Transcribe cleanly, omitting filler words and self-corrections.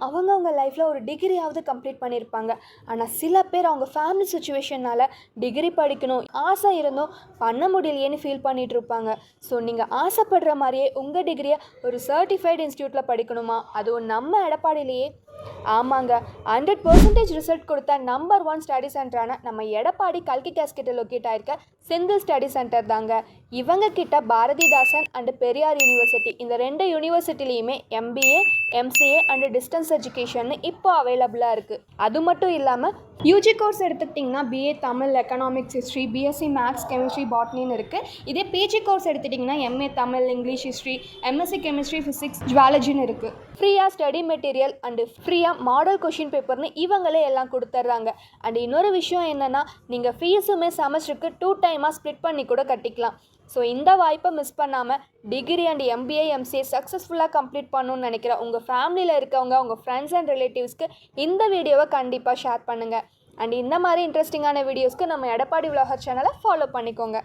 அவங்கவுங்க லைஃப்பில் ஒரு டிகிரியாவது கம்ப்ளீட் பண்ணியிருப்பாங்க. ஆனால் சில பேர் அவங்க ஃபேமிலி சுச்சுவேஷனால் டிகிரி படிக்கணும் ஆசை இருந்தும் பண்ண முடியலையேன்னு ஃபீல் பண்ணிகிட்டு இருப்பாங்க. ஸோ நீங்கள் ஆசைப்படுற மாதிரியே உங்கள் டிகிரியை ஒரு சர்டிஃபைடு இன்ஸ்டியூட்டில் படிக்கணுமா, அதுவும் நம்ம எடப்பாடியிலேயே? ஆமாங்க, 100% ரிசல்ட் கொடுத்த நம்பர் 1 ஸ்டடி சென்டரான நம்ம எடப்பாடி கல்கி கேஸ்கிட்ட லொக்கேட் ஆயிருக்க செந்தில் ஸ்டடி சென்டர் தாங்க. இவங்க கிட்ட பாரதிதாசன் அண்ட் பெரியார் யூனிவர்சிட்டி இந்த 2 யூனிவர்சிட்டிலையுமே MBA, MCA and distance education இப்போ அவைலபிளாக இருக்குது. அது மட்டும் இல்லாமல் யூஜி கோர்ஸ் எடுத்துக்கிட்டிங்கன்னா BA Tamil, economics, history, BSc maths, chemistry, பாட்னின்னு இருக்குது. இதே PG கோர்ஸ் எடுத்துட்டிங்கன்னா MA Tamil, English, history, MSc chemistry, physics, ஜுவாலஜின்னு இருக்குது. ஃப்ரீயாக ஸ்டடி மெட்டீரியல் அண்டு ஃப்ரீயாக மாடல் கொஷின் பேப்பர்னு இவங்களே எல்லாம் கொடுத்துட்றாங்க. அண்ட் இன்னொரு விஷயம் என்னென்னா, நீங்கள் ஃபீஸுமே செமஸ்டருக்கு 2 டைமாக ஸ்ப்ளிட் பண்ணி கூட கட்டிக்கலாம். ஸோ இந்த வாய்ப்பை மிஸ் பண்ணாமல் டிகிரி அண்ட் MBA, MCA சக்ஸஸ்ஃபுல்லாக கம்ப்ளீட் பண்ணணும்னு நினைக்கிற உங்கள் ஃபேமிலியில் இருக்கவங்க, உங்கள் ஃப்ரெண்ட்ஸ் அண்ட் ரிலேட்டிவ்ஸ்க்கு இந்த வீடியோவை கண்டிப்பாக ஷேர் பண்ணுங்கள். அண்ட் இந்த மாதிரி இன்ட்ரெஸ்டிங்கான வீடியோஸ்க்கு நம்ம எடப்பாடி விலாகர் சேனலை ஃபாலோ பண்ணிக்கோங்க.